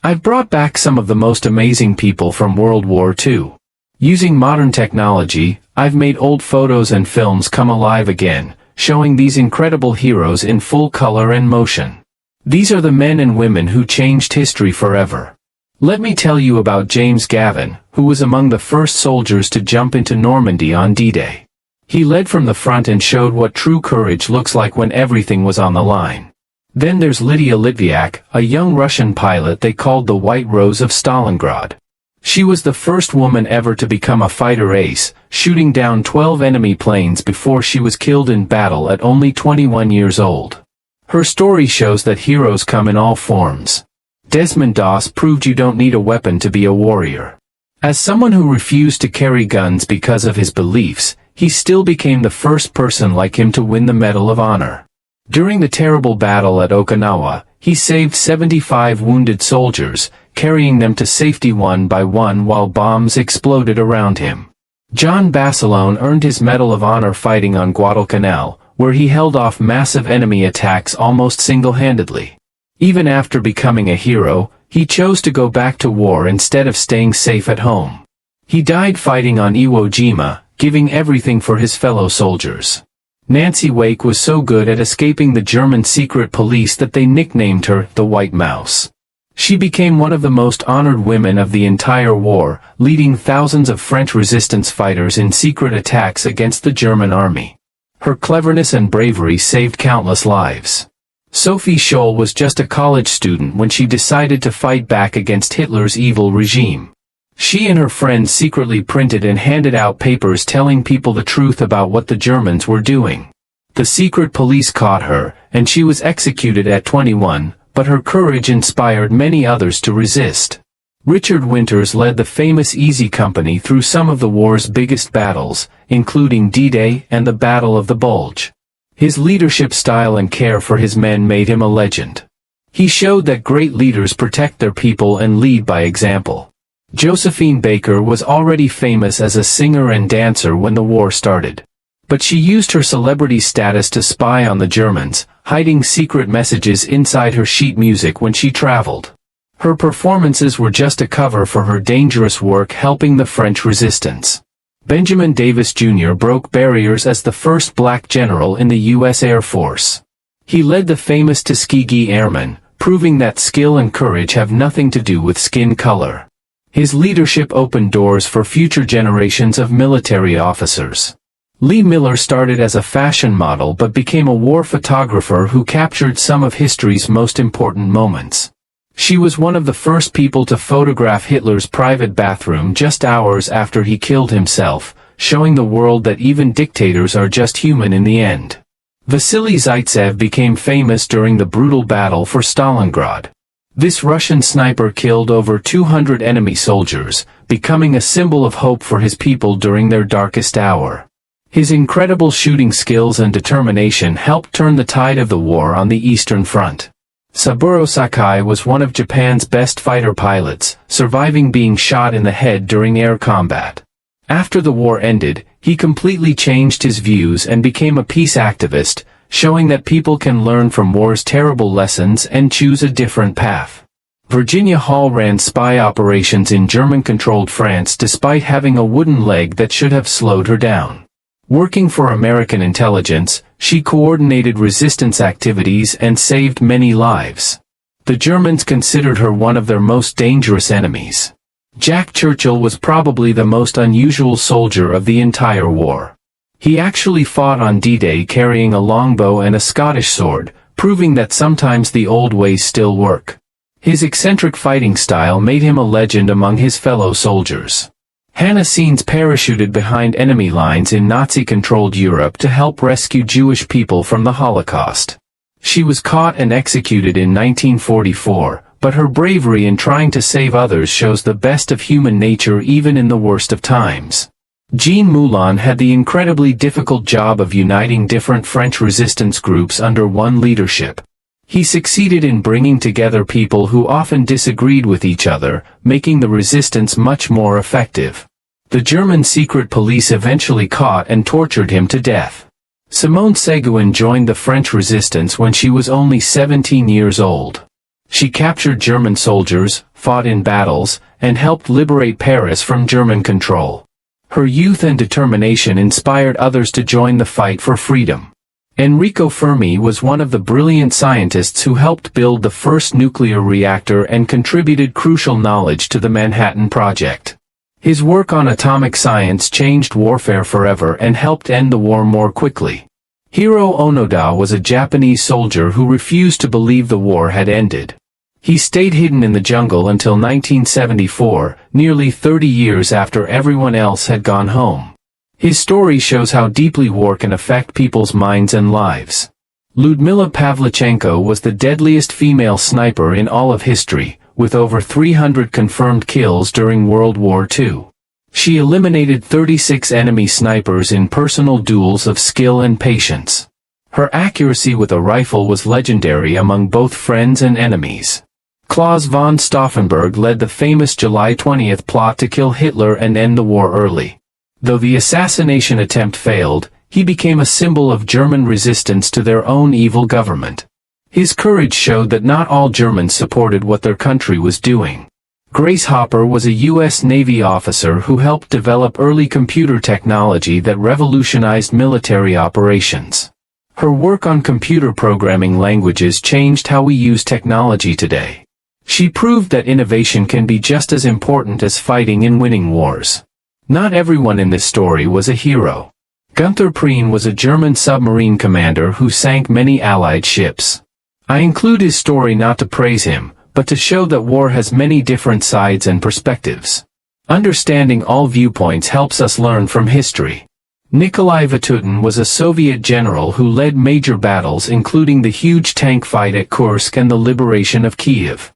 I've brought back some of the most amazing people from World War II. Using modern technology, I've made old photos and films come alive again, showing these incredible heroes in full color and motion. These are the men and women who changed history forever. Let me tell you about James Gavin, who was among the first soldiers to jump into Normandy on D-Day. He led from the front and showed what true courage looks like when everything was on the line. Then there's Lydia Litviak, a young Russian pilot they called the White Rose of Stalingrad. She was the first woman ever to become a fighter ace, shooting down 12 enemy planes before she was killed in battle at only 21 years old. Her story shows that heroes come in all forms. Desmond Doss proved you don't need a weapon to be a warrior. As someone who refused to carry guns because of his beliefs, he still became the first person like him to win the Medal of Honor. During the terrible battle at Okinawa, he saved 75 wounded soldiers, carrying them to safety one by one while bombs exploded around him. John Basilone earned his Medal of Honor fighting on Guadalcanal, where he held off massive enemy attacks almost single-handedly. Even after becoming a hero, he chose to go back to war instead of staying safe at home. He died fighting on Iwo Jima, giving everything for his fellow soldiers. Nancy Wake was so good at escaping the German secret police that they nicknamed her the White Mouse. She became one of the most honored women of the entire war, leading thousands of French resistance fighters in secret attacks against the German army. Her cleverness and bravery saved countless lives. Sophie Scholl was just a college student when she decided to fight back against Hitler's evil regime. She and her friends secretly printed and handed out papers telling people the truth about what the Germans were doing. The secret police caught her, and she was executed at 21, but her courage inspired many others to resist. Richard Winters led the famous Easy Company through some of the war's biggest battles, including D-Day and the Battle of the Bulge. His leadership style and care for his men made him a legend. He showed that great leaders protect their people and lead by example. Josephine Baker was already famous as a singer and dancer when the war started. But she used her celebrity status to spy on the Germans, hiding secret messages inside her sheet music when she traveled. Her performances were just a cover for her dangerous work helping the French resistance. Benjamin Davis Jr. broke barriers as the first black general in the U.S. Air Force. He led the famous Tuskegee Airmen, proving that skill and courage have nothing to do with skin color. His leadership opened doors for future generations of military officers. Lee Miller started as a fashion model but became a war photographer who captured some of history's most important moments. She was one of the first people to photograph Hitler's private bathroom just hours after he killed himself, showing the world that even dictators are just human in the end. Vasily Zaitsev became famous during the brutal battle for Stalingrad. This Russian sniper killed over 200 enemy soldiers, becoming a symbol of hope for his people during their darkest hour. His incredible shooting skills and determination helped turn the tide of the war on the Eastern Front. Saburo Sakai was one of Japan's best fighter pilots, surviving being shot in the head during air combat. After the war ended, he completely changed his views and became a peace activist, showing that people can learn from war's terrible lessons and choose a different path. Virginia Hall ran spy operations in German-controlled France despite having a wooden leg that should have slowed her down. Working for American intelligence, she coordinated resistance activities and saved many lives. The Germans considered her one of their most dangerous enemies. Jack Churchill was probably the most unusual soldier of the entire war. He actually fought on D-Day carrying a longbow and a Scottish sword, proving that sometimes the old ways still work. His eccentric fighting style made him a legend among his fellow soldiers. Hannah Senes parachuted behind enemy lines in Nazi-controlled Europe to help rescue Jewish people from the Holocaust. She was caught and executed in 1944, but her bravery in trying to save others shows the best of human nature even in the worst of times. Jean Moulin had the incredibly difficult job of uniting different French resistance groups under one leadership. He succeeded in bringing together people who often disagreed with each other, making the resistance much more effective. The German secret police eventually caught and tortured him to death. Simone Seguin joined the French resistance when she was only 17 years old. She captured German soldiers, fought in battles, and helped liberate Paris from German control. Her youth and determination inspired others to join the fight for freedom. Enrico Fermi was one of the brilliant scientists who helped build the first nuclear reactor and contributed crucial knowledge to the Manhattan Project. His work on atomic science changed warfare forever and helped end the war more quickly. Hiro Onoda was a Japanese soldier who refused to believe the war had ended. He stayed hidden in the jungle until 1974, nearly 30 years after everyone else had gone home. His story shows how deeply war can affect people's minds and lives. Lyudmila Pavlichenko was the deadliest female sniper in all of history, with over 300 confirmed kills during World War II. She eliminated 36 enemy snipers in personal duels of skill and patience. Her accuracy with a rifle was legendary among both friends and enemies. Claus von Stauffenberg led the famous July 20th plot to kill Hitler and end the war early. Though the assassination attempt failed, he became a symbol of German resistance to their own evil government. His courage showed that not all Germans supported what their country was doing. Grace Hopper was a U.S. Navy officer who helped develop early computer technology that revolutionized military operations. Her work on computer programming languages changed how we use technology today. She proved that innovation can be just as important as fighting and winning wars. Not everyone in this story was a hero. Gunther Prien was a German submarine commander who sank many Allied ships. I include his story not to praise him, but to show that war has many different sides and perspectives. Understanding all viewpoints helps us learn from history. Nikolai Vatutin was a Soviet general who led major battles including the huge tank fight at Kursk and the liberation of Kiev.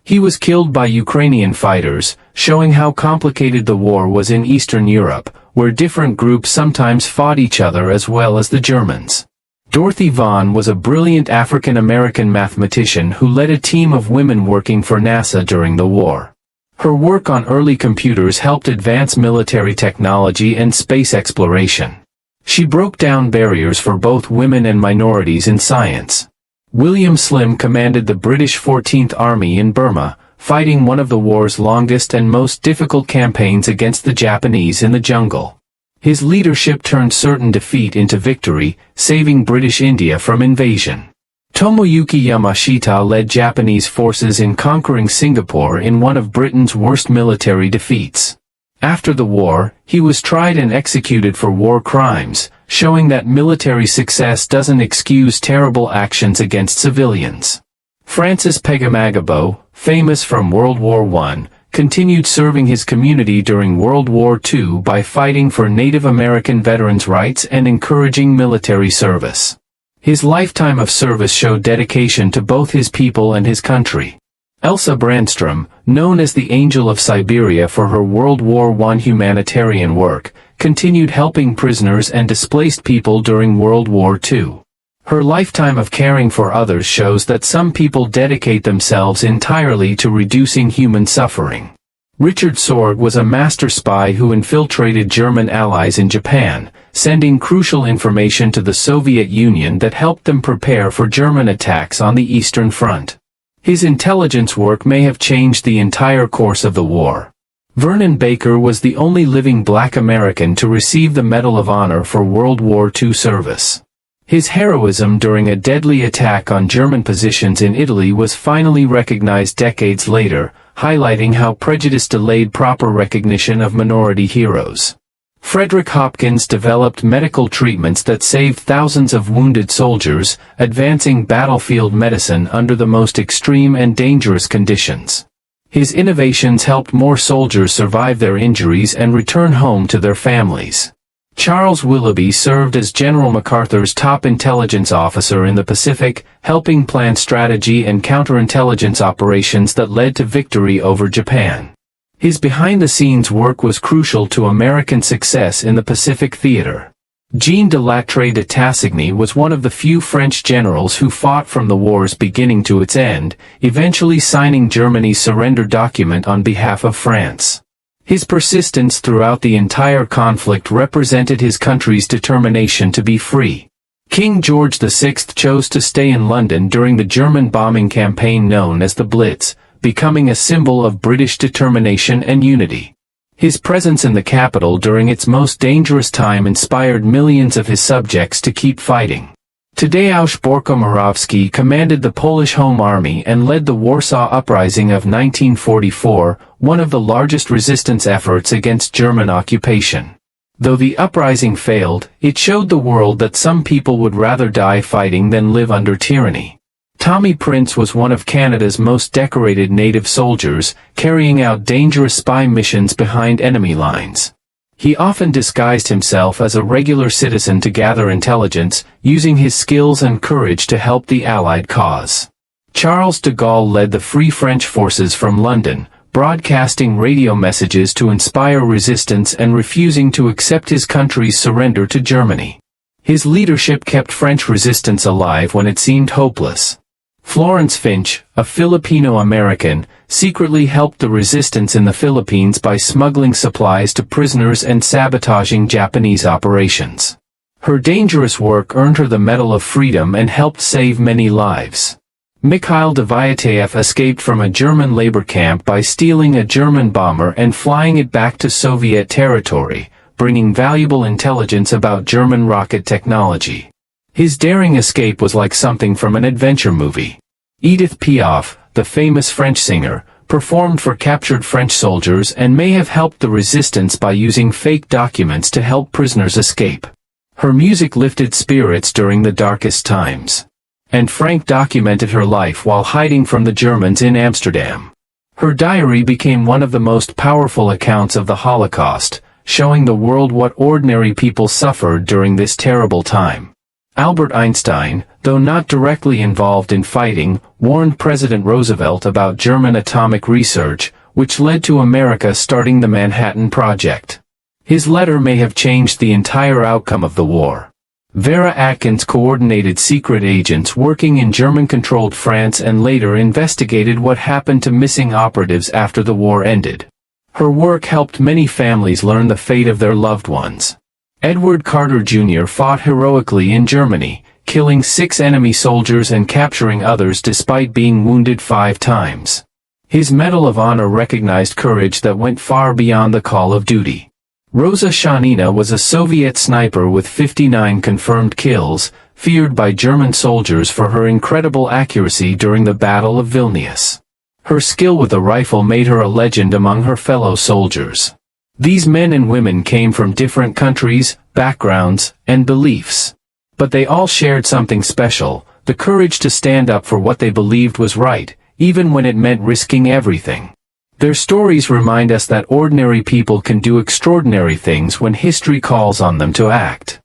He was killed by Ukrainian fighters, showing how complicated the war was in Eastern Europe, where different groups sometimes fought each other as well as the Germans. Dorothy Vaughan was a brilliant African-American mathematician who led a team of women working for NASA during the war. Her work on early computers helped advance military technology and space exploration. She broke down barriers for both women and minorities in science. William Slim commanded the British 14th Army in Burma, fighting one of the war's longest and most difficult campaigns against the Japanese in the jungle. His leadership turned certain defeat into victory, saving British India from invasion. Tomoyuki Yamashita led Japanese forces in conquering Singapore in one of Britain's worst military defeats. After the war, he was tried and executed for war crimes, showing that military success doesn't excuse terrible actions against civilians. Francis Pegumagabo, famous from World War I, continued serving his community during World War II by fighting for Native American veterans' rights and encouraging military service. His lifetime of service showed dedication to both his people and his country. Elsa Brandstrom, known as the Angel of Siberia for her World War I humanitarian work, continued helping prisoners and displaced people during World War II. Her lifetime of caring for others shows that some people dedicate themselves entirely to reducing human suffering. Richard Sorge was a master spy who infiltrated German allies in Japan, sending crucial information to the Soviet Union that helped them prepare for German attacks on the Eastern Front. His intelligence work may have changed the entire course of the war. Vernon Baker was the only living black American to receive the Medal of Honor for World War II service. His heroism during a deadly attack on German positions in Italy was finally recognized decades later, highlighting how prejudice delayed proper recognition of minority heroes. Frederick Hopkins developed medical treatments that saved thousands of wounded soldiers, advancing battlefield medicine under the most extreme and dangerous conditions. His innovations helped more soldiers survive their injuries and return home to their families. Charles Willoughby served as General MacArthur's top intelligence officer in the Pacific, helping plan strategy and counterintelligence operations that led to victory over Japan. His behind-the-scenes work was crucial to American success in the Pacific theater. Jean de Lattre de Tassigny was one of the few French generals who fought from the war's beginning to its end, eventually signing Germany's surrender document on behalf of France. His persistence throughout the entire conflict represented his country's determination to be free. King George VI chose to stay in London during the German bombing campaign known as the Blitz, becoming a symbol of British determination and unity. His presence in the capital during its most dangerous time inspired millions of his subjects to keep fighting. Tadeusz Borko-Morawski commanded the Polish Home Army and led the Warsaw Uprising of 1944, one of the largest resistance efforts against German occupation. Though the uprising failed, it showed the world that some people would rather die fighting than live under tyranny. Tommy Prince was one of Canada's most decorated native soldiers, carrying out dangerous spy missions behind enemy lines. He often disguised himself as a regular citizen to gather intelligence, using his skills and courage to help the Allied cause. Charles de Gaulle led the Free French forces from London, broadcasting radio messages to inspire resistance and refusing to accept his country's surrender to Germany. His leadership kept French resistance alive when it seemed hopeless. Florence Finch, a Filipino-American, secretly helped the resistance in the Philippines by smuggling supplies to prisoners and sabotaging Japanese operations. Her dangerous work earned her the Medal of Freedom and helped save many lives. Mikhail Devyatev escaped from a German labor camp by stealing a German bomber and flying it back to Soviet territory, bringing valuable intelligence about German rocket technology. His daring escape was like something from an adventure movie. Edith Piaf, the famous French singer, performed for captured French soldiers and may have helped the resistance by using fake documents to help prisoners escape. Her music lifted spirits during the darkest times. Anne Frank documented her life while hiding from the Germans in Amsterdam. Her diary became one of the most powerful accounts of the Holocaust, showing the world what ordinary people suffered during this terrible time. Albert Einstein, though not directly involved in fighting, warned President Roosevelt about German atomic research, which led to America starting the Manhattan Project. His letter may have changed the entire outcome of the war. Vera Atkins coordinated secret agents working in German-controlled France and later investigated what happened to missing operatives after the war ended. Her work helped many families learn the fate of their loved ones. Edward Carter Jr. fought heroically in Germany, killing 6 enemy soldiers and capturing others despite being wounded 5 times. His Medal of Honor recognized courage that went far beyond the call of duty. Rosa Shonina was a Soviet sniper with 59 confirmed kills, feared by German soldiers for her incredible accuracy during the Battle of Vilnius. Her skill with a rifle made her a legend among her fellow soldiers. These men and women came from different countries, backgrounds, and beliefs. But they all shared something special, the courage to stand up for what they believed was right, even when it meant risking everything. Their stories remind us that ordinary people can do extraordinary things when history calls on them to act.